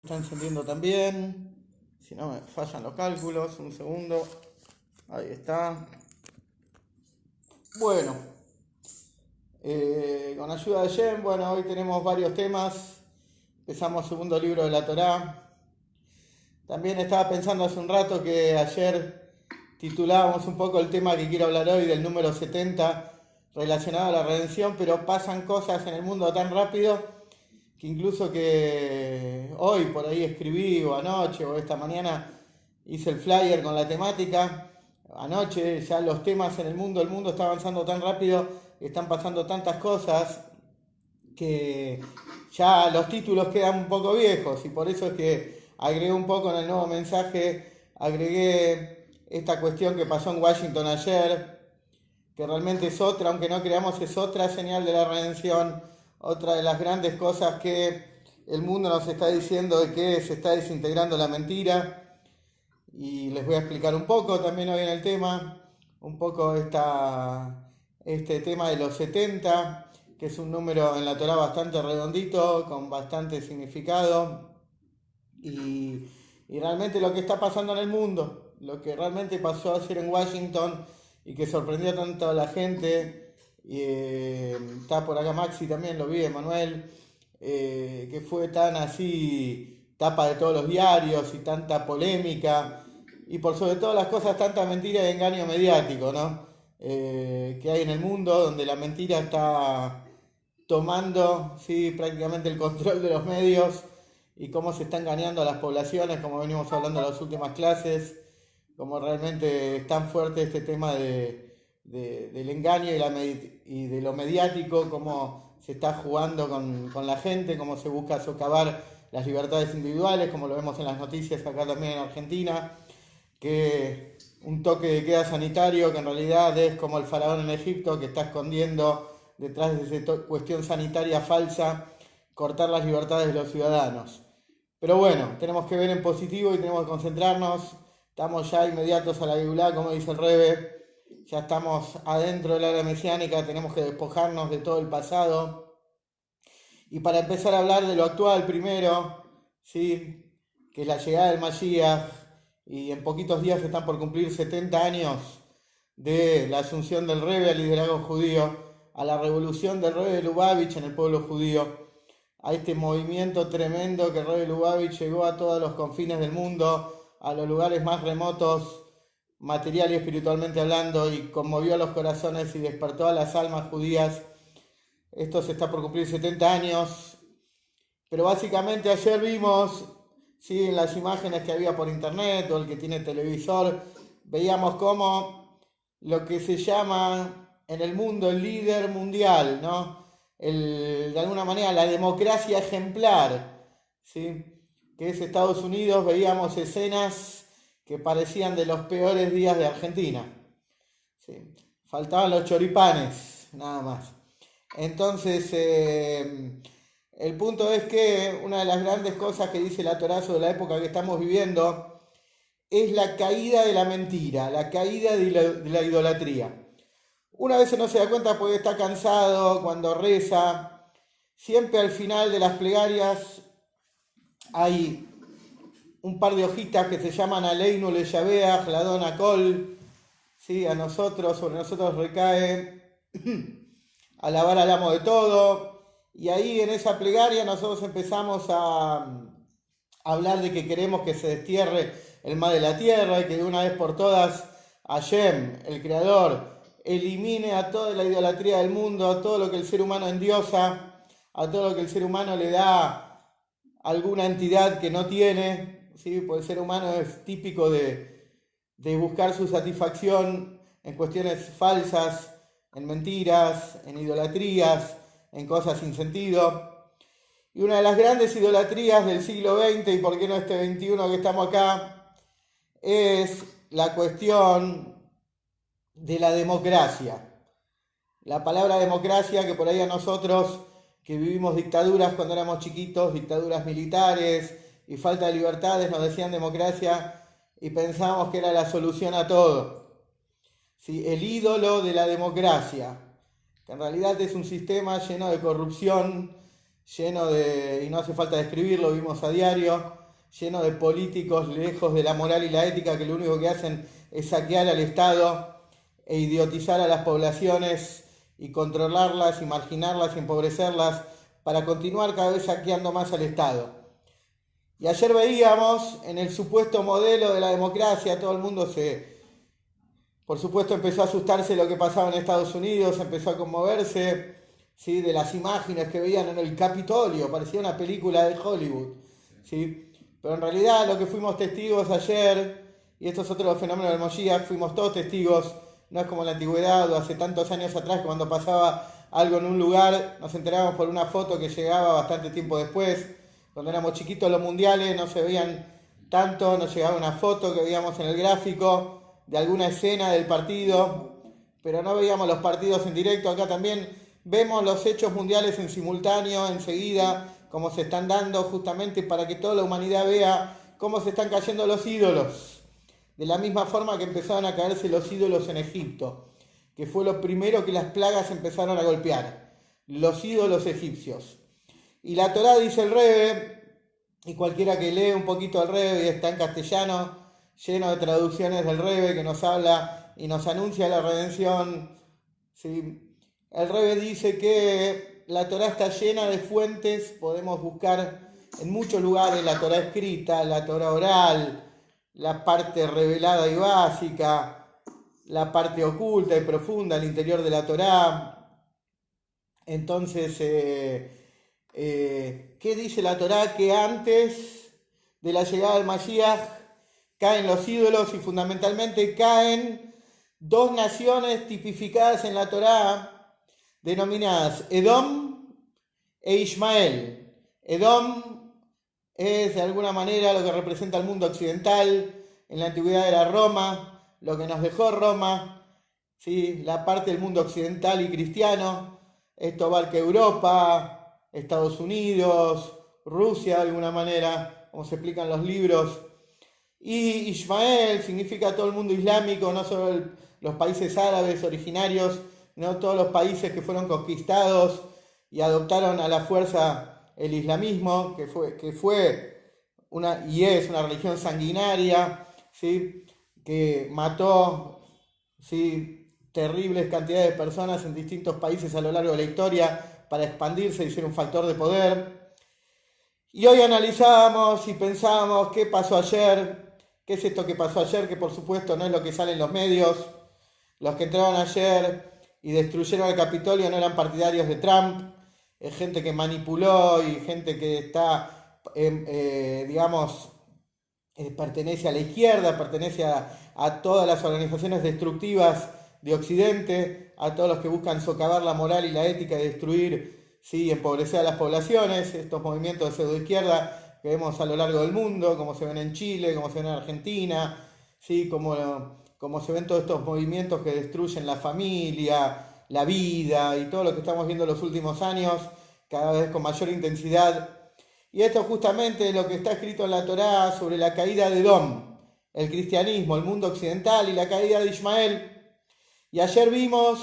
Está encendiendo también. Si no me fallan los cálculos, un segundo. Ahí está. Bueno, con ayuda de Jem, bueno, hoy tenemos varios temas. Empezamos el segundo libro de la Torá. También estaba pensando hace un rato que ayer titulábamos un poco el tema que quiero hablar hoy del número 70 relacionado a la redención, pero pasan cosas en el mundo tan rápido que incluso que hoy por ahí escribí o anoche o esta mañana hice el flyer con la temática. Anoche ya los temas en el mundo está avanzando tan rápido, están pasando tantas cosas que ya los títulos quedan un poco viejos y por eso es que agregué un poco en el nuevo mensaje, agregué esta cuestión que pasó en Washington ayer, que realmente es otra, aunque no creamos, es otra señal de la redención, otra de las grandes cosas que el mundo nos está diciendo de que se está desintegrando la mentira. Y les voy a explicar un poco también hoy en el tema, un poco este tema de los 70, que es un número en la Torá bastante redondito, con bastante significado, y realmente lo que está pasando en el mundo, lo que realmente pasó ayer en Washington y que sorprendió tanto a la gente, está por acá Maxi también, lo vi, Emanuel, que fue tan así, tapa de todos los diarios y tanta polémica, y por sobre todas las cosas tanta mentira y engaño mediático, ¿no? Que hay en el mundo, donde la mentira está tomando, sí, prácticamente el control de los medios y cómo se está engañando a las poblaciones, como venimos hablando en las últimas clases, como realmente es tan fuerte este tema del engaño y de lo mediático, cómo se está jugando con la gente, cómo se busca socavar las libertades individuales, como lo vemos en las noticias acá también en Argentina, que un toque de queda sanitario que en realidad es como el faraón en Egipto que está escondiendo detrás de esa cuestión sanitaria falsa, cortar las libertades de los ciudadanos. Pero bueno, tenemos que ver en positivo y tenemos que concentrarnos. Estamos ya inmediatos a la Geulá, como dice el Rebe. Ya estamos adentro del área mesiánica, tenemos que despojarnos de todo el pasado. Y para empezar a hablar de lo actual primero, ¿sí? Que es la llegada del Mashiach, y en poquitos días están por cumplir 70 años de la asunción del Rebbe al liderazgo judío, a la revolución del Rebbe Lubavitch en el pueblo judío, a este movimiento tremendo que el Rebbe Lubavitch llegó a todos los confines del mundo, a los lugares más remotos, material y espiritualmente hablando, y conmovió los corazones y despertó a las almas judías. Esto se está por cumplir 70 años, pero básicamente ayer vimos, sí, en las imágenes que había por internet o el que tiene televisor, veíamos cómo lo que se llama en el mundo el líder mundial, ¿no? De alguna manera la democracia ejemplar, ¿sí? Que es Estados Unidos, veíamos escenas que parecían de los peores días de Argentina, ¿sí? Faltaban los choripanes, nada más. Entonces, el punto es que una de las grandes cosas que dice la Torá sobre la época que estamos viviendo es la caída de la mentira, la caída de la idolatría. Una vez no se da cuenta porque está cansado, cuando reza, siempre al final de las plegarias hay un par de hojitas que se llaman Aleinu le Yaveach, Ladon Akol, ¿sí? A nosotros, sobre nosotros recae alabar al amo de todo. Y ahí en esa plegaria nosotros empezamos a hablar de que queremos que se destierre el mal de la tierra y que de una vez por todas Hashem, el creador, elimine a toda la idolatría del mundo, a todo lo que el ser humano endiosa, a todo lo que el ser humano le da alguna entidad que no tiene, ¿sí? Porque el ser humano es típico de buscar su satisfacción en cuestiones falsas, en mentiras, en idolatrías, en cosas sin sentido. Y una de las grandes idolatrías del siglo XX, y por qué no este XXI que estamos acá, es la cuestión de la democracia. La palabra democracia, que por ahí a nosotros que vivimos dictaduras cuando éramos chiquitos, dictaduras militares y falta de libertades, nos decían democracia y pensábamos que era la solución a todo. ¿Sí? El ídolo de la democracia, que en realidad es un sistema lleno de corrupción, y no hace falta describirlo, vimos a diario, lleno de políticos lejos de la moral y la ética que lo único que hacen es saquear al Estado e idiotizar a las poblaciones y controlarlas y marginarlas y empobrecerlas para continuar cada vez saqueando más al Estado. Y ayer veíamos en el supuesto modelo de la democracia, todo el mundo por supuesto empezó a asustarse de lo que pasaba en Estados Unidos, empezó a conmoverse, ¿sí?, de las imágenes que veían en el Capitolio, parecía una película de Hollywood, ¿sí? Pero en realidad lo que fuimos testigos ayer, y esto es otro fenómeno del Moshiach, fuimos todos testigos, no es como en la antigüedad o hace tantos años atrás que cuando pasaba algo en un lugar nos enterábamos por una foto que llegaba bastante tiempo después. Cuando éramos chiquitos los mundiales no se veían tanto, nos llegaba una foto que veíamos en el gráfico de alguna escena del partido, pero no veíamos los partidos en directo. Acá también vemos los hechos mundiales en simultáneo, enseguida, como se están dando, justamente para que toda la humanidad vea cómo se están cayendo los ídolos. De la misma forma que empezaron a caerse los ídolos en Egipto, que fue lo primero que las plagas empezaron a golpear, los ídolos egipcios. Y la Torá, dice el Rebbe, y cualquiera que lee un poquito al Rebbe, y está en castellano, lleno de traducciones del Rebbe que nos habla y nos anuncia la redención, ¿sí? El Rebbe dice que la Torá está llena de fuentes, podemos buscar en muchos lugares la Torá escrita, la Torá oral, la parte revelada y básica, la parte oculta y profunda al interior de la Torá. Entonces, ¿qué dice la Torá? Que antes de la llegada del Mashiach caen los ídolos y fundamentalmente caen dos naciones tipificadas en la Torá, denominadas Edom e Ismael. Edom es de alguna manera lo que representa el mundo occidental, en la antigüedad era Roma, lo que nos dejó Roma, ¿sí?, la parte del mundo occidental y cristiano. Esto abarca Europa, Estados Unidos, Rusia de alguna manera, como se explican los libros. Y Ismael significa todo el mundo islámico, no solo los países árabes originarios, sino todos los países que fueron conquistados y adoptaron a la fuerza el islamismo, que fue y es una religión sanguinaria, ¿sí?, que mató, ¿sí?, terribles cantidades de personas en distintos países a lo largo de la historia para expandirse y ser un factor de poder. Y hoy analizábamos y pensábamos qué pasó ayer, qué es esto que pasó ayer, que por supuesto no es lo que sale en los medios. Los que entraron ayer y destruyeron el Capitolio no eran partidarios de Trump, es gente que manipuló y gente que está, pertenece a la izquierda, pertenece a todas las organizaciones destructivas de Occidente, a todos los que buscan socavar la moral y la ética y destruir, ¿sí?, empobrecer a las poblaciones, estos movimientos de pseudoizquierda que vemos a lo largo del mundo, como se ven en Chile, como se ven en Argentina, ¿sí?, como se ven todos estos movimientos que destruyen la familia, la vida y todo lo que estamos viendo en los últimos años, cada vez con mayor intensidad. Y esto justamente es lo que está escrito en la Torá sobre la caída de Edom, el cristianismo, el mundo occidental, y la caída de Ismael. Y ayer vimos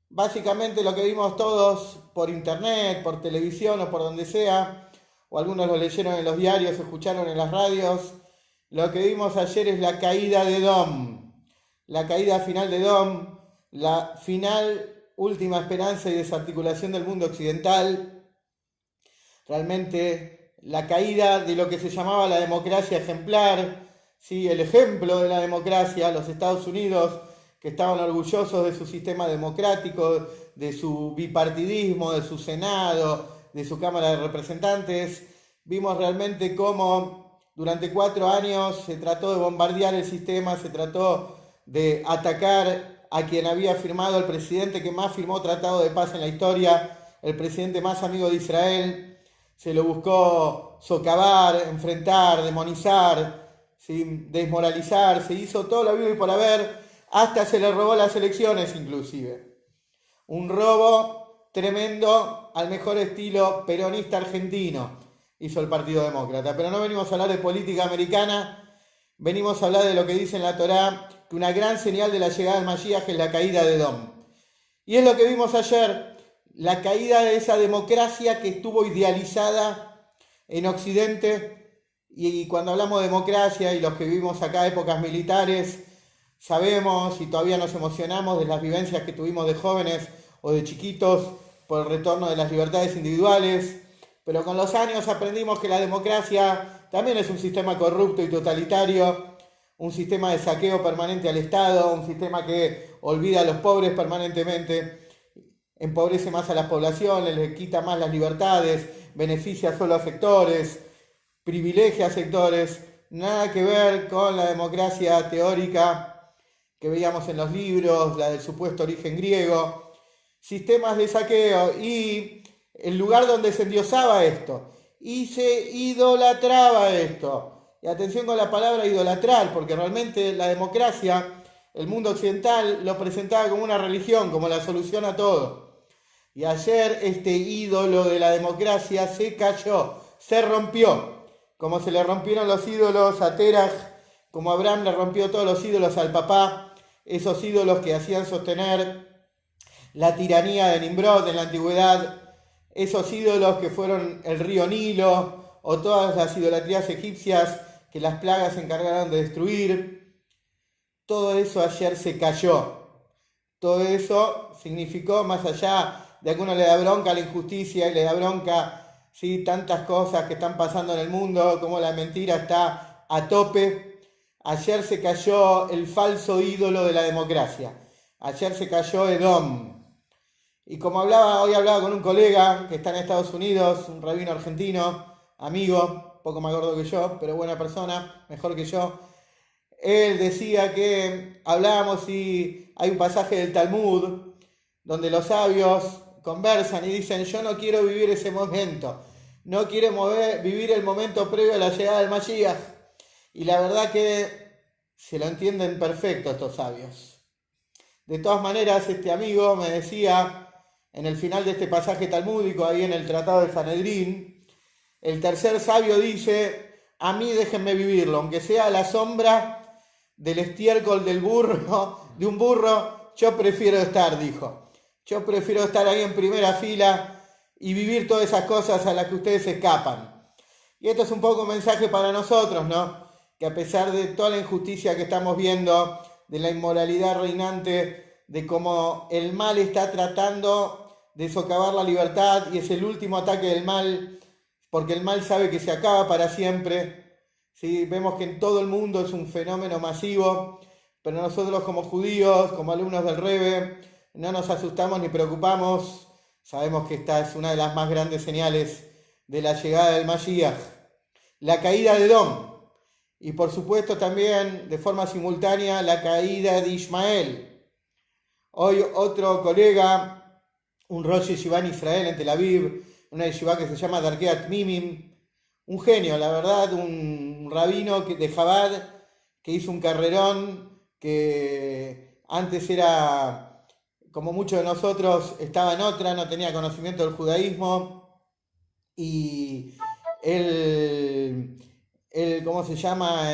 básicamente lo que vimos todos por internet, por televisión o por donde sea, o algunos lo leyeron en los diarios, escucharon en las radios. Lo que vimos ayer es la caída de Edom, la caída final de Edom, la final última esperanza y desarticulación del mundo occidental. Realmente la caída de lo que se llamaba la democracia ejemplar, ¿sí?, el ejemplo de la democracia, los Estados Unidos, que estaban orgullosos de su sistema democrático, de su bipartidismo, de su Senado, de su Cámara de Representantes. Vimos realmente cómo durante 4 años se trató de bombardear el sistema, se trató de atacar a quien había firmado, el presidente que más firmó tratado de paz en la historia, el presidente más amigo de Israel. Se lo buscó socavar, enfrentar, demonizar, ¿sí?, desmoralizar, se hizo todo lo habido y por haber, hasta se le robó las elecciones inclusive. Un robo tremendo al mejor estilo peronista argentino hizo el Partido Demócrata. Pero no venimos a hablar de política americana, venimos a hablar de lo que dice en la Torá, que una gran señal de la llegada del Mashiach es la caída de Edom. Y es lo que vimos ayer. la caída de esa democracia que estuvo idealizada en Occidente. Y cuando hablamos de democracia y los que vivimos acá épocas militares, sabemos y todavía nos emocionamos de las vivencias que tuvimos de jóvenes o de chiquitos por el retorno de las libertades individuales, pero con los años aprendimos que la democracia también es un sistema corrupto y totalitario, un sistema de saqueo permanente al Estado, un sistema que olvida a los pobres permanentemente, empobrece más a las poblaciones, les quita más las libertades, beneficia solo a sectores, privilegia a sectores, nada que ver con la democracia teórica que veíamos en los libros, la del supuesto origen griego, sistemas de saqueo y el lugar donde se endiosaba esto y se idolatraba esto. Y atención con la palabra idolatrar, porque realmente la democracia, el mundo occidental lo presentaba como una religión, como la solución a todo. Y ayer este ídolo de la democracia se cayó, se rompió, como se le rompieron los ídolos a Teraj, como Abraham le rompió todos los ídolos al papá, esos ídolos que hacían sostener la tiranía de Nimrod en la antigüedad, esos ídolos que fueron el río Nilo o todas las idolatrías egipcias que las plagas se encargaron de destruir. Todo eso ayer se cayó. Todo eso significó, más allá de que a uno le da bronca la injusticia y le da bronca, ¿sí?, tantas cosas que están pasando en el mundo, como la mentira está a tope. Ayer se cayó el falso ídolo de la democracia. Ayer se cayó Edom. Y como hoy hablaba con un colega que está en Estados Unidos, un rabino argentino, amigo, poco más gordo que yo, pero buena persona, mejor que yo. Él decía que hablábamos y hay un pasaje del Talmud donde los sabios conversan y dicen: yo no quiero vivir ese momento, no quiero vivir el momento previo a la llegada del Mashiach. Y la verdad que se lo entienden perfecto estos sabios. De todas maneras, este amigo me decía, en el final de este pasaje talmúdico, ahí en el Tratado de Sanedrín, el tercer sabio dice: a mí déjenme vivirlo, aunque sea a la sombra del estiércol del burro, de un burro, yo prefiero estar, dijo. Yo prefiero estar ahí en primera fila y vivir todas esas cosas a las que ustedes escapan. Y esto es un poco un mensaje para nosotros, ¿no? Que a pesar de toda la injusticia que estamos viendo, de la inmoralidad reinante, de cómo el mal está tratando de socavar la libertad y es el último ataque del mal, porque el mal sabe que se acaba para siempre. ¿Sí? Vemos que en todo el mundo es un fenómeno masivo, pero nosotros como judíos, como alumnos del Rebbe, no nos asustamos ni preocupamos. Sabemos que esta es una de las más grandes señales de la llegada del Mashiach, la caída de Edom, y por supuesto también de forma simultánea la caída de Ismael. Hoy otro colega, un Rosh Yeshiva en Israel, en Tel Aviv, una yeshiva que se llama Darkeat Mimim, un genio, la verdad, un rabino de Chabad que hizo un carrerón, que antes era, como muchos de nosotros, estaba en otra, no tenía conocimiento del judaísmo, y él ¿cómo se llama?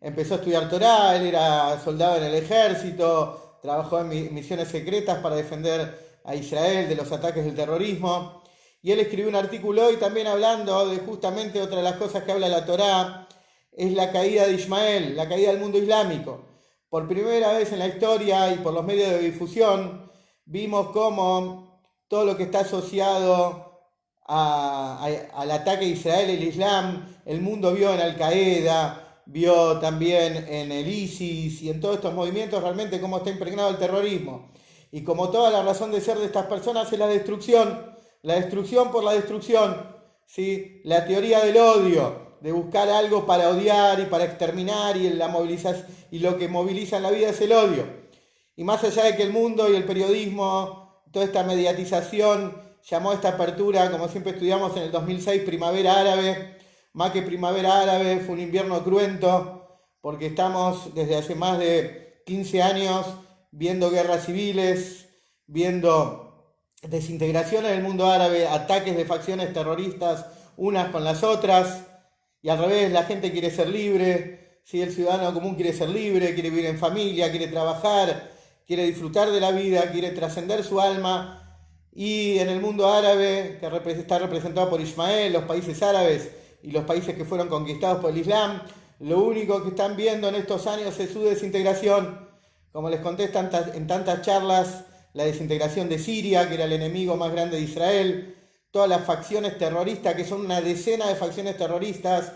Empezó a estudiar Torá, él era soldado en el ejército, trabajó en misiones secretas para defender a Israel de los ataques del terrorismo. Y él escribió un artículo hoy también hablando de justamente otra de las cosas que habla la Torá, es la caída de Ismael, la caída del mundo islámico. Por primera vez en la historia y por los medios de difusión, vimos cómo todo lo que está asociado al ataque de Israel, el Islam, el mundo vio en Al-Qaeda, vio también en el ISIS y en todos estos movimientos realmente cómo está impregnado el terrorismo. Y como toda la razón de ser de estas personas es la destrucción por la destrucción, ¿sí? La teoría del odio, de buscar algo para odiar y para exterminar, y lo que moviliza en la vida es el odio. Y más allá de que el mundo y el periodismo, toda esta mediatización llamó a esta apertura, como siempre estudiamos en el 2006, primavera árabe, más que primavera árabe, fue un invierno cruento, porque estamos desde hace más de 15 años viendo guerras civiles, viendo desintegración en el mundo árabe, ataques de facciones terroristas unas con las otras, y al revés, la gente quiere ser libre, ¿sí? El ciudadano común quiere ser libre, quiere vivir en familia, quiere trabajar, quiere disfrutar de la vida, quiere trascender su alma, y en el mundo árabe, que está representado por Ismael, los países árabes y los países que fueron conquistados por el Islam, lo único que están viendo en estos años es su desintegración. Como les conté en tantas charlas, la desintegración de Siria, que era el enemigo más grande de Israel, todas las facciones terroristas, que son una decena de facciones terroristas,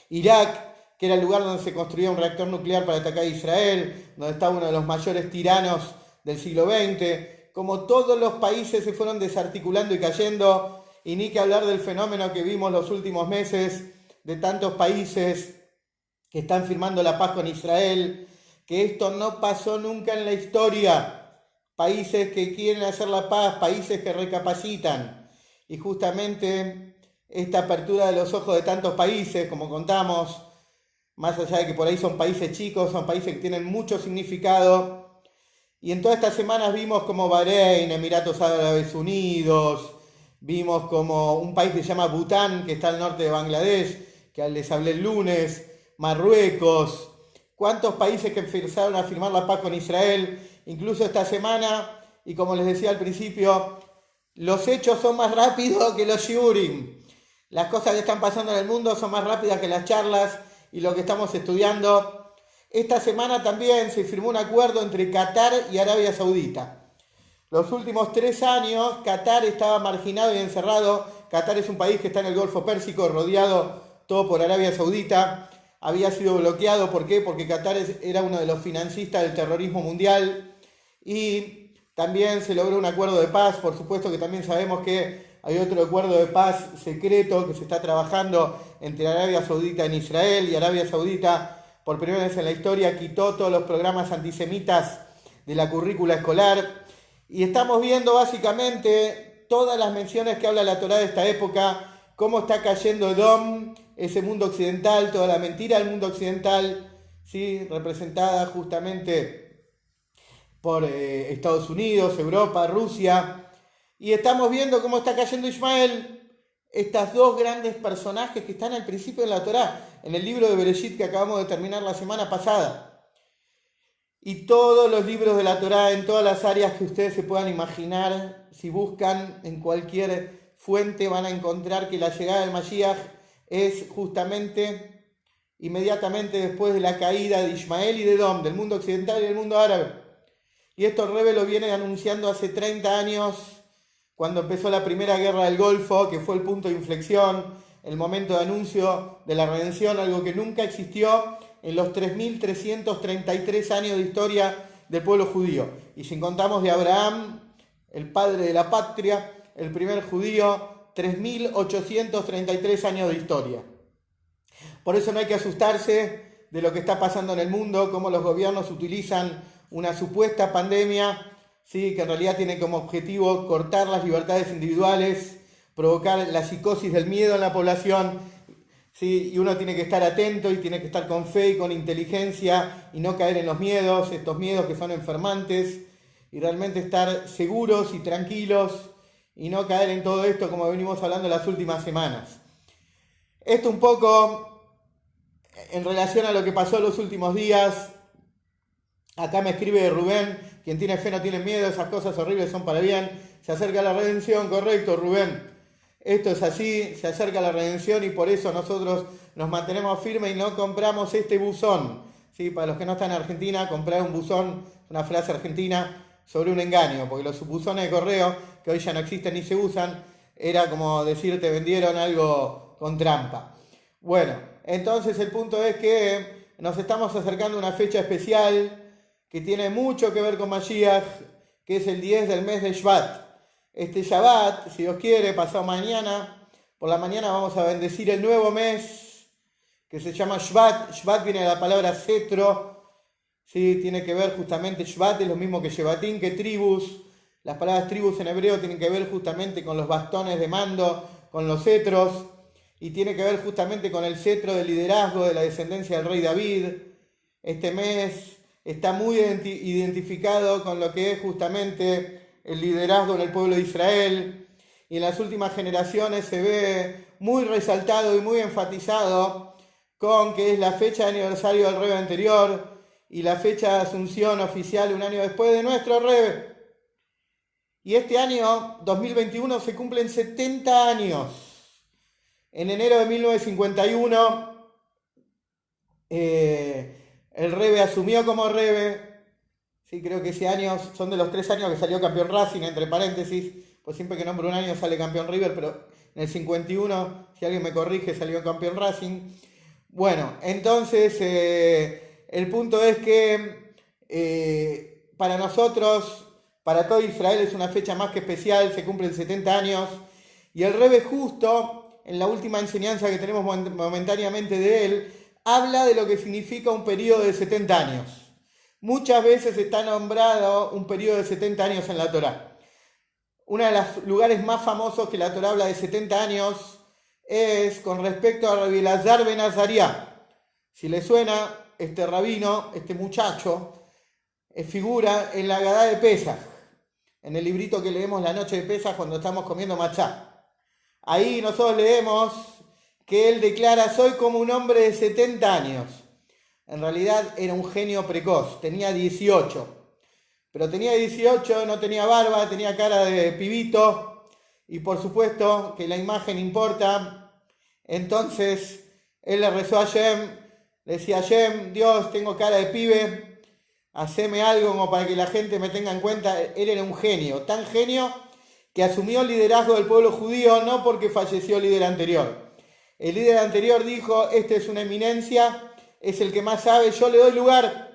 Irak, que era el lugar donde se construía un reactor nuclear para atacar a Israel, donde estaba uno de los mayores tiranos del siglo XX, como todos los países se fueron desarticulando y cayendo, y ni que hablar del fenómeno que vimos los últimos meses, de tantos países que están firmando la paz con Israel, que esto no pasó nunca en la historia, países que quieren hacer la paz, países que recapacitan, y justamente esta apertura de los ojos de tantos países, como contamos, más allá de que por ahí son países chicos, son países que tienen mucho significado, y en todas estas semanas vimos como Bahrein, Emiratos Árabes Unidos, vimos como un país que se llama Bután, que está al norte de Bangladesh, que les hablé el lunes, Marruecos, cuántos países que empezaron a firmar la paz con Israel, incluso esta semana, y como les decía al principio, los hechos son más rápidos que los shiurim. Las cosas que están pasando en el mundo son más rápidas que las charlas y lo que estamos estudiando. Esta semana también se firmó un acuerdo entre Qatar y Arabia Saudita. Los últimos 3 años Qatar estaba marginado y encerrado. Qatar es un país que está en el Golfo Pérsico, rodeado todo por Arabia Saudita. Había sido bloqueado, ¿por qué? Porque Qatar era uno de los financistas del terrorismo mundial, y también se logró un acuerdo de paz. Por supuesto que también sabemos que hay otro acuerdo de paz secreto que se está trabajando entre Arabia Saudita y Israel, y Arabia Saudita por primera vez en la historia quitó todos los programas antisemitas de la currícula escolar, y estamos viendo básicamente todas las menciones que habla la Torá de esta época, cómo está cayendo Edom, ese mundo occidental, toda la mentira del mundo occidental, ¿sí? Representada justamente por Estados Unidos, Europa, Rusia, y estamos viendo cómo está cayendo Ismael, estas dos grandes personajes que están al principio de la Torá, en el libro de Bereshit que acabamos de terminar la semana pasada, y todos los libros de la Torá en todas las áreas que ustedes se puedan imaginar. Si buscan en cualquier fuente van a encontrar que la llegada del Mashiach es justamente inmediatamente después de la caída de Ismael y de Edom, del mundo occidental y del mundo árabe. Y esto el Rebbe lo viene anunciando hace 30 años, cuando empezó la primera guerra del Golfo, que fue el punto de inflexión, el momento de anuncio de la redención, algo que nunca existió en los 3.333 años de historia del pueblo judío. Y si contamos de Abraham, el padre de la patria, el primer judío, 3.833 años de historia. Por eso no hay que asustarse de lo que está pasando en el mundo, cómo los gobiernos utilizan una supuesta pandemia, ¿sí? Que en realidad tiene como objetivo cortar las libertades individuales, provocar la psicosis del miedo en la población, ¿sí? Y uno tiene que estar atento y tiene que estar con fe y con inteligencia y no caer en los miedos, estos miedos que son enfermantes, y realmente estar seguros y tranquilos y no caer en todo esto como venimos hablando las últimas semanas. Esto un poco en relación a lo que pasó los últimos días. Acá me escribe Rubén: quien tiene fe no tiene miedo, esas cosas horribles son para bien. Se acerca la redención, correcto, Rubén. Esto es así, se acerca la redención, y por eso nosotros nos mantenemos firmes y no compramos este buzón. ¿Sí? Para los que no están en Argentina, comprar un buzón, una frase argentina sobre un engaño, porque los buzones de correo, que hoy ya no existen ni se usan, era como decir te vendieron algo con trampa. Bueno, entonces el punto es que nos estamos acercando a una fecha especial que tiene mucho que ver con Mashiach, que es el 10 del mes de Shvat. Este Shabbat, si Dios quiere, pasado mañana, por la mañana vamos a bendecir el nuevo mes, que se llama Shvat. Shvat viene de la palabra cetro, ¿sí? Tiene que ver justamente, Shvat es lo mismo que Shevatim, que tribus. Las palabras tribus en hebreo tienen que ver justamente con los bastones de mando, con los cetros, y tiene que ver justamente con el cetro del liderazgo de la descendencia del rey David. Este mes está muy identificado con lo que es justamente el liderazgo en el pueblo de Israel, y en las últimas generaciones se ve muy resaltado y muy enfatizado con que es la fecha de aniversario del Rebbe anterior y la fecha de asunción oficial un año después de nuestro Rebbe. Y este año, 2021, se cumplen 70 años. En enero de 1951, el Rebe asumió como Rebe. Sí, creo que ese año son de los 3 años que salió campeón Racing, entre paréntesis, pues siempre que nombro un año sale campeón River, pero en el 51, si alguien me corrige, salió campeón Racing. Bueno, entonces el punto es que para nosotros, para todo Israel es una fecha más que especial, se cumplen 70 años, y el Rebe justo, en la última enseñanza que tenemos momentáneamente de él, habla de lo que significa un periodo de 70 años. Muchas veces está nombrado un periodo de 70 años en la Torá. Uno de los lugares más famosos que la Torá habla de 70 años es con respecto a Rabbi Elazar ben Azariah. Si le suena, este rabino, este muchacho, figura en la Agadá de Pesaj, en el librito que leemos la noche de Pesaj cuando estamos comiendo matzá. Ahí nosotros leemos que él declara: soy como un hombre de 70 años. En realidad era un genio precoz, tenía 18. Pero tenía 18, no tenía barba, tenía cara de pibito, y por supuesto que la imagen importa. Entonces él le rezó a Hashem, le decía: Hashem, Dios, tengo cara de pibe, haceme algo como para que la gente me tenga en cuenta. Él era un genio, tan genio que asumió el liderazgo del pueblo judío no porque falleció el líder anterior. El líder anterior dijo: este es una eminencia, es el que más sabe, yo le doy lugar.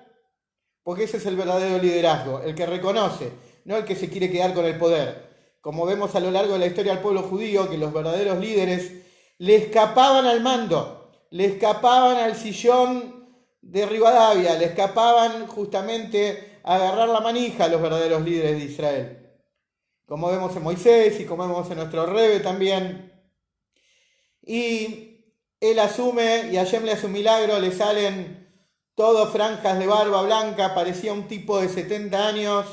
Porque ese es el verdadero liderazgo, el que reconoce, no el que se quiere quedar con el poder. Como vemos a lo largo de la historia del pueblo judío, que los verdaderos líderes le escapaban al mando, le escapaban al sillón de Rivadavia, le escapaban justamente a agarrar la manija a los verdaderos líderes de Israel. Como vemos en Moisés y como vemos en nuestro Rebe también. Y él asume, y a Hashem le hace un milagro, le salen todo franjas de barba blanca, parecía un tipo de 70 años,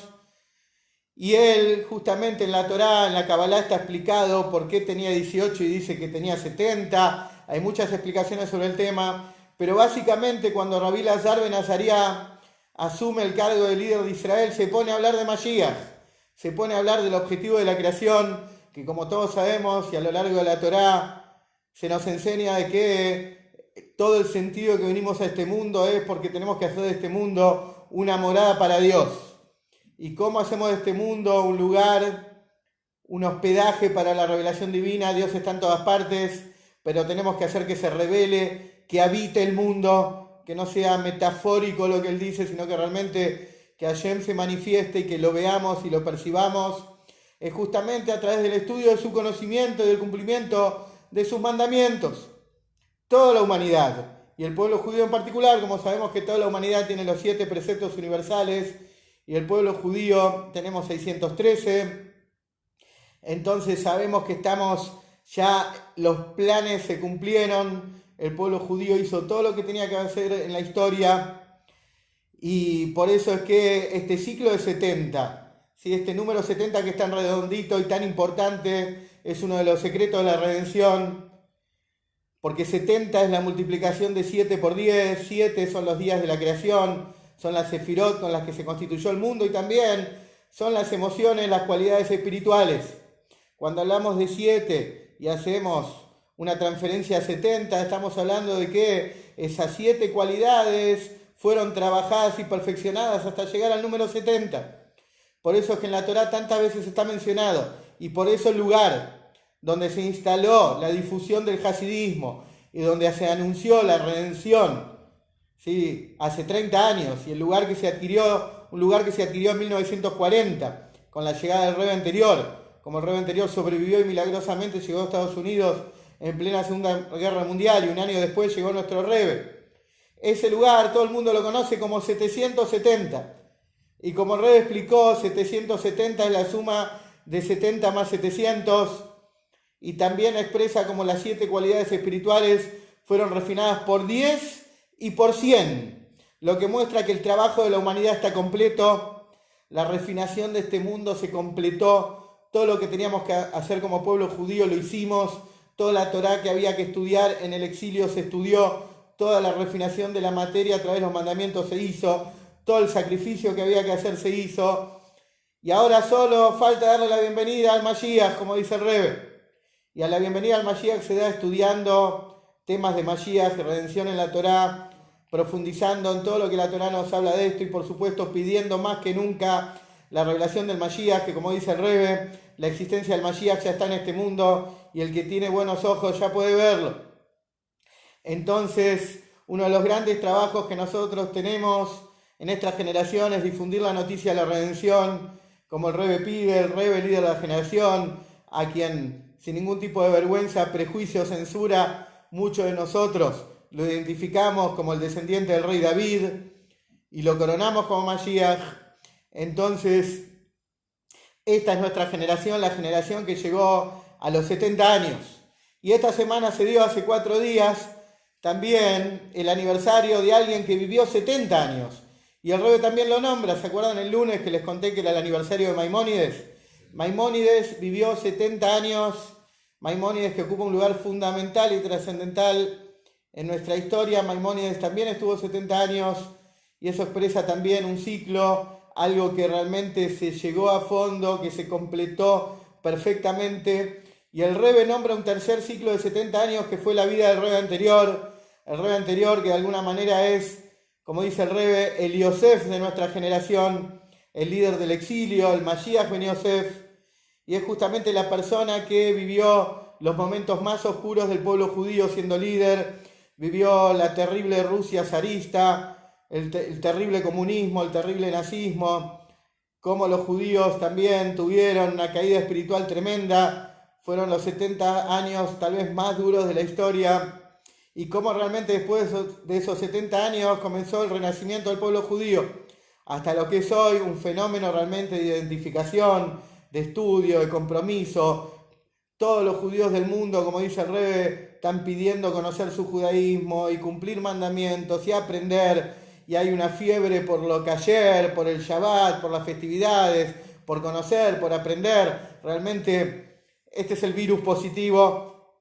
y él justamente en la Torá, en la Kabbalah está explicado por qué tenía 18 y dice que tenía 70, hay muchas explicaciones sobre el tema, pero básicamente cuando Rabbi Elazar ben Azariah asume el cargo de líder de Israel, se pone a hablar de Mashiach, se pone a hablar del objetivo de la creación, que como todos sabemos y a lo largo de la Torá se nos enseña de que todo el sentido que venimos a este mundo es porque tenemos que hacer de este mundo una morada para Dios. ¿Y cómo hacemos de este mundo un lugar, un hospedaje para la revelación divina? Dios está en todas partes, pero tenemos que hacer que se revele, que habite el mundo, que no sea metafórico lo que Él dice, sino que realmente que Hashem se manifieste y que lo veamos y lo percibamos, es justamente a través del estudio de su conocimiento y del cumplimiento de sus mandamientos. Toda la humanidad, y el pueblo judío en particular, como sabemos que toda la humanidad tiene los 7 preceptos universales, y el pueblo judío tenemos 613, entonces sabemos que ya los planes se cumplieron, el pueblo judío hizo todo lo que tenía que hacer en la historia, y por eso es que este ciclo de 70, ¿sí? Este número 70 que es tan redondito y tan importante, es uno de los secretos de la redención, porque 70 es la multiplicación de 7 por 10, 7 son los días de la creación, son las sefirot con las que se constituyó el mundo, y también son las emociones, las cualidades espirituales. Cuando hablamos de 7 y hacemos una transferencia a 70, estamos hablando de que esas 7 cualidades fueron trabajadas y perfeccionadas hasta llegar al número 70. Por eso es que en la Torá tantas veces está mencionado, y por eso el lugar donde se instaló la difusión del hasidismo y donde se anunció la redención, ¿sí? Hace 30 años, y un lugar que se adquirió en 1940 con la llegada del Rebe anterior. Como el Rebe anterior sobrevivió y milagrosamente llegó a Estados Unidos en plena Segunda Guerra Mundial, y un año después llegó nuestro Rebe. Ese lugar todo el mundo lo conoce como 770, y como el Rebe explicó, 770 es la suma de 70 más 700, y también expresa como las 7 cualidades espirituales fueron refinadas por 10 y por 100, lo que muestra que el trabajo de la humanidad está completo, la refinación de este mundo se completó, todo lo que teníamos que hacer como pueblo judío lo hicimos, toda la Torá que había que estudiar en el exilio se estudió, toda la refinación de la materia a través de los mandamientos se hizo, todo el sacrificio que había que hacer se hizo, Y ahora solo falta darle la bienvenida al Mashiach, como dice el Rebbe. Y a la bienvenida al Mashiach se da estudiando temas de Mashiach, redención en la Torá, profundizando en todo lo que la Torá nos habla de esto y por supuesto pidiendo más que nunca la revelación del Mashiach, que como dice el Rebbe, la existencia del Mashiach ya está en este mundo y el que tiene buenos ojos ya puede verlo. Entonces, uno de los grandes trabajos que nosotros tenemos en esta generación es difundir la noticia de la redención, como el Rebbe pide, el Rebbe líder de la generación, a quien sin ningún tipo de vergüenza, prejuicio o censura, muchos de nosotros lo identificamos como el descendiente del rey David y lo coronamos como Mashiach. Entonces, esta es nuestra generación, la generación que llegó a los 70 años. Y esta semana se dio hace 4 días también el aniversario de alguien que vivió 70 años. Y el Rebbe también lo nombra, ¿se acuerdan el lunes que les conté que era el aniversario de Maimónides? Maimónides vivió 70 años, Maimónides que ocupa un lugar fundamental y trascendental en nuestra historia. Maimónides también estuvo 70 años y eso expresa también un ciclo, algo que realmente se llegó a fondo, que se completó perfectamente. Y el Rebbe nombra un tercer ciclo de 70 años que fue la vida del Rebbe anterior, el Rebbe anterior que de alguna manera es, como dice el Rebbe, el Yosef de nuestra generación, el líder del exilio, el Mashiach ben Yosef, y es justamente la persona que vivió los momentos más oscuros del pueblo judío siendo líder, vivió la terrible Rusia zarista, el terrible comunismo, el terrible nazismo, cómo los judíos también tuvieron una caída espiritual tremenda, fueron los 70 años tal vez más duros de la historia, y cómo realmente después de esos 70 años comenzó el renacimiento del pueblo judío, hasta lo que es hoy un fenómeno realmente de identificación, de estudio, de compromiso. Todos los judíos del mundo, como dice el Rebbe, están pidiendo conocer su judaísmo y cumplir mandamientos y aprender, y hay una fiebre por lo kasher, por el Shabbat, por las festividades, por conocer, por aprender. Realmente este es el virus positivo.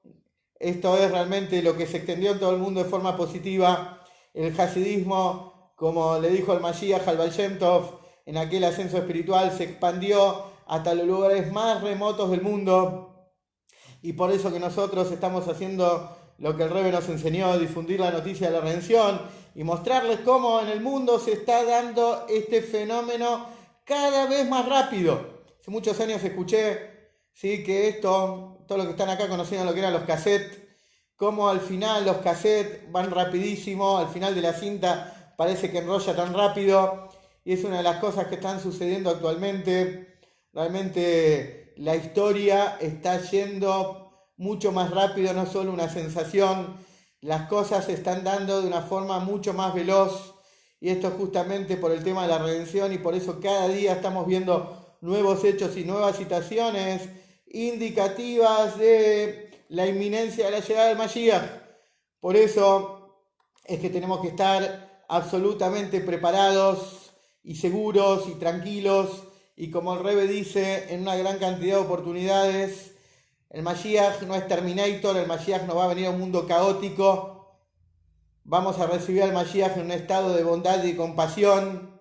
Esto es realmente lo que se extendió en todo el mundo de forma positiva. El hasidismo, como le dijo el Mashiach al Baal Shem Tov, en aquel ascenso espiritual se expandió hasta los lugares más remotos del mundo. Y por eso que nosotros estamos haciendo lo que el Rebbe nos enseñó, difundir la noticia de la redención y mostrarles cómo en el mundo se está dando este fenómeno cada vez más rápido. Hace muchos años escuché, ¿sí?, que todos los que están acá conociendo lo que eran los cassettes, cómo al final los cassettes van rapidísimo, al final de la cinta parece que enrolla tan rápido, y es una de las cosas que están sucediendo actualmente. Realmente la historia está yendo mucho más rápido, no solo una sensación, las cosas se están dando de una forma mucho más veloz, y esto justamente por el tema de la redención, y por eso cada día estamos viendo nuevos hechos y nuevas situaciones indicativas de la inminencia de la llegada del Mashiach. Por eso es que tenemos que estar absolutamente preparados y seguros y tranquilos, y como el Rebbe dice, en una gran cantidad de oportunidades, el Mashiach no es Terminator, el Mashiach no va a venir a un mundo caótico, vamos a recibir al Mashiach en un estado de bondad y compasión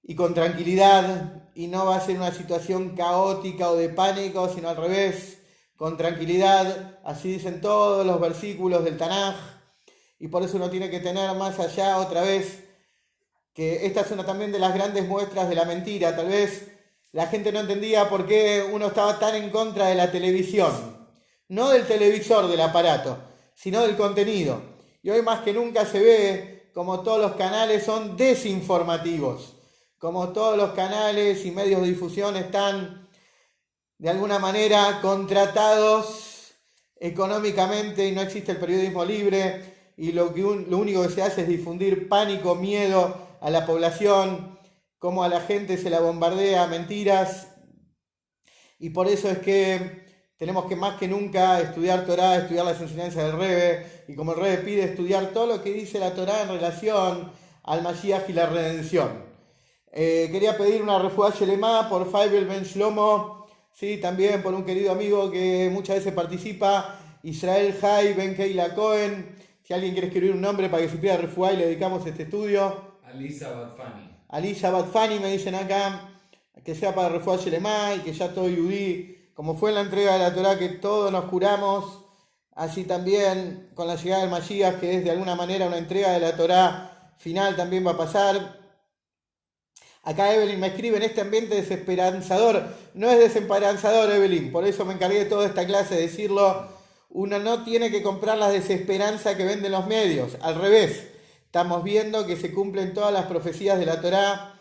y con tranquilidad, y no va a ser una situación caótica o de pánico, sino al revés, con tranquilidad. Así dicen todos los versículos del Tanaj, y por eso uno tiene que tener más allá otra vez, que esta es una también de las grandes muestras de la mentira. Tal vez la gente no entendía por qué uno estaba tan en contra de la televisión, no del televisor, del aparato, sino del contenido. Y hoy más que nunca se ve como todos los canales son desinformativos, como todos los canales y medios de difusión están de alguna manera contratados económicamente y no existe el periodismo libre, y lo único que se hace es difundir pánico, miedo a la población, como a la gente se la bombardea, mentiras. Y por eso es que tenemos que más que nunca estudiar Torá, estudiar las enseñanzas del Rebbe, y como el Rebbe pide, estudiar todo lo que dice la Torá en relación al Mashiach y la redención. Quería pedir una refuá Shelemá por Faibel Ben Shlomo, ¿sí?, también por un querido amigo que muchas veces participa, Israel Jai Ben Keila Cohen. Si alguien quiere escribir un nombre para que se pida refuá y le dedicamos este estudio. Alisa Badfani. Alisa Badfani me dicen acá. que sea para Refuah Shelema y que ya todo Yudí, como fue en la entrega de la Torá, que todos nos curamos, así también con la llegada del Mashiach, que es de alguna manera una entrega de la Torá final, también va a pasar. Acá Evelyn me escribe: en este ambiente desesperanzador. No es desesperanzador, Evelyn, por eso me encargué de toda esta clase de decirlo. Uno no tiene que comprar la desesperanza que venden los medios, al revés. Estamos viendo que se cumplen todas las profecías de la Torá,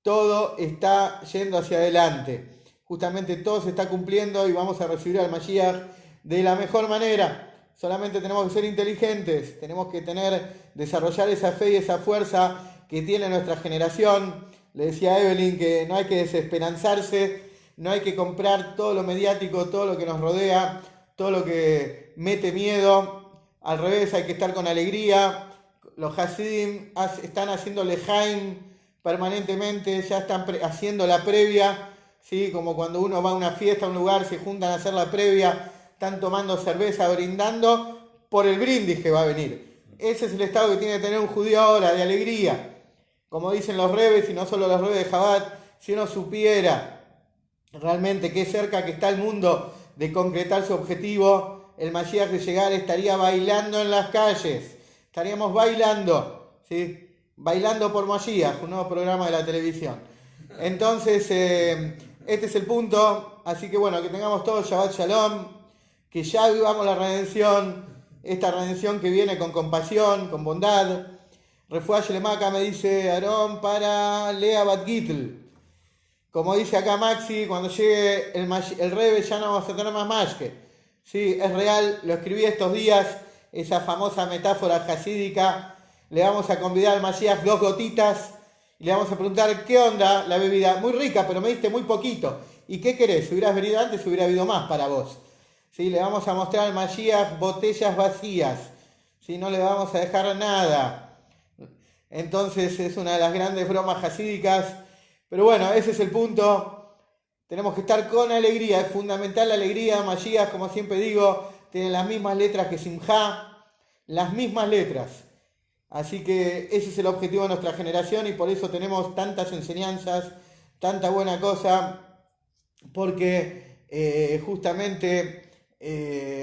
todo está yendo hacia adelante. Justamente todo se está cumpliendo y vamos a recibir al Mashiach de la mejor manera. Solamente tenemos que ser inteligentes, tenemos que desarrollar esa fe y esa fuerza que tiene nuestra generación. Le decía a Evelyn que no hay que desesperanzarse, no hay que comprar todo lo mediático, todo lo que nos rodea, todo lo que mete miedo. Al revés, hay que estar con alegría. Los Hasidim están haciendo lejaim permanentemente, ya están haciendo la previa, ¿sí? Como cuando uno va a una fiesta, a un lugar, se juntan a hacer la previa, están tomando cerveza, brindando por el brindis que va a venir. Ese es el estado que tiene que tener un judío ahora, de alegría. Como dicen los rebes, y no solo los rebes de Jabat, si uno supiera realmente qué cerca que está el mundo de concretar su objetivo, el Mashiach de llegar estaría bailando en las calles. Estaríamos bailando, ¿sí? Bailando por Mashiach, un nuevo programa de la televisión. Entonces, este es el punto. Así que bueno, que tengamos todos Shabbat Shalom, que ya vivamos la redención, esta redención que viene con compasión, con bondad. Refuah Shelema acá me dice Aarón para Lea Bat Gitl. Como dice acá Maxi, cuando llegue el Rebe ya no vamos a tener más mashke. Sí, es real, lo escribí estos días, esa famosa metáfora hasídica. Le vamos a convidar al Mashiach 2 gotitas y le vamos a preguntar: ¿qué onda la bebida? Muy rica, pero me diste muy poquito. ¿Y qué querés? Si hubieras venido antes, hubiera habido más para vos. ¿Sí? Le vamos a mostrar al Mashiach botellas vacías. ¿Sí? No le vamos a dejar nada. Entonces es una de las grandes bromas hasídicas. Pero bueno, ese es el punto. Tenemos que estar con alegría. Es fundamental la alegría. Mashiach, como siempre digo, tiene las mismas letras que Simjá. Las mismas letras. Así que ese es el objetivo de nuestra generación y por eso tenemos tantas enseñanzas, tanta buena cosa, porque justamente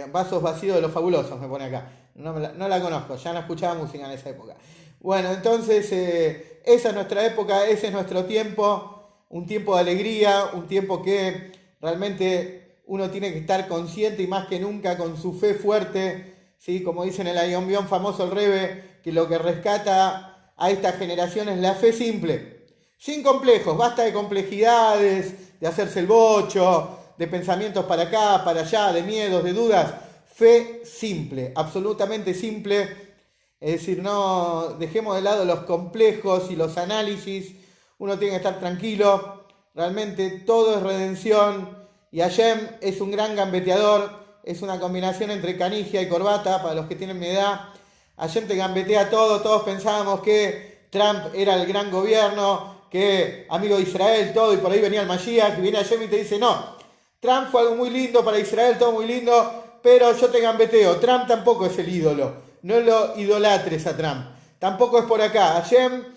Vasos Vacíos de los Fabulosos me pone acá. No la conozco, ya no escuchaba música en esa época. Bueno, entonces esa es nuestra época, ese es nuestro tiempo, un tiempo de alegría, un tiempo que realmente uno tiene que estar consciente y más que nunca con su fe fuerte, ¿sí? Como dicen en el Ayom Yom famoso el Rebe, que lo que rescata a esta generación es la fe simple, sin complejos, basta de complejidades, de hacerse el bocho, de pensamientos para acá, para allá, de miedos, de dudas. Fe simple, absolutamente simple. Es decir, no dejemos de lado los complejos y los análisis. Uno tiene que estar tranquilo. Realmente todo es redención. Y Hashem es un gran gambeteador. Es una combinación entre canigia y corbata para los que tienen mi edad. Hashem te gambetea todo. Todos pensábamos que Trump era el gran gobierno, que amigo de Israel, todo, y por ahí venía el Mashiach, y viene Hashem y te dice: no, Trump fue algo muy lindo para Israel, todo muy lindo, pero yo te gambeteo. Trump tampoco es el ídolo. No lo idolatres a Trump. Tampoco es por acá. Hashem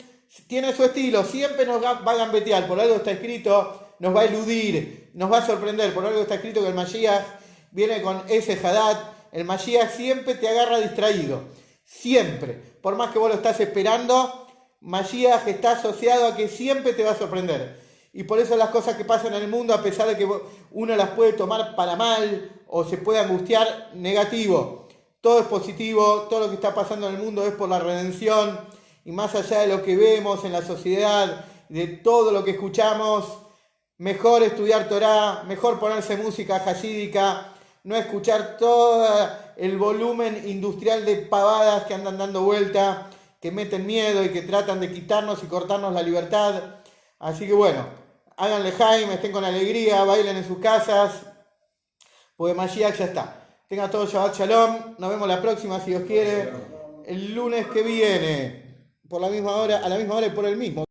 tiene su estilo. Siempre nos va a gambetear. Por algo está escrito, nos va a eludir, nos va a sorprender. Por algo está escrito que el Mashiach viene con ese Hadat. El Mashiach siempre te agarra distraído. Siempre. Por más que vos lo estás esperando, Mashiach está asociado a que siempre te va a sorprender. Y por eso las cosas que pasan en el mundo, a pesar de que uno las puede tomar para mal o se puede angustiar, negativo. Todo es positivo, todo lo que está pasando en el mundo es por la redención. Y más allá de lo que vemos en la sociedad, de todo lo que escuchamos, mejor estudiar Torá, mejor ponerse música hasídica, no escuchar todo el volumen industrial de pavadas que andan dando vuelta, que meten miedo y que tratan de quitarnos y cortarnos la libertad. Así que bueno, háganle Jaime, estén con alegría, bailen en sus casas, porque Mashiach ya está. Tengan todos Shabbat Shalom, nos vemos la próxima si Dios quiere, el lunes que viene, por la misma hora, a la misma hora y por el mismo.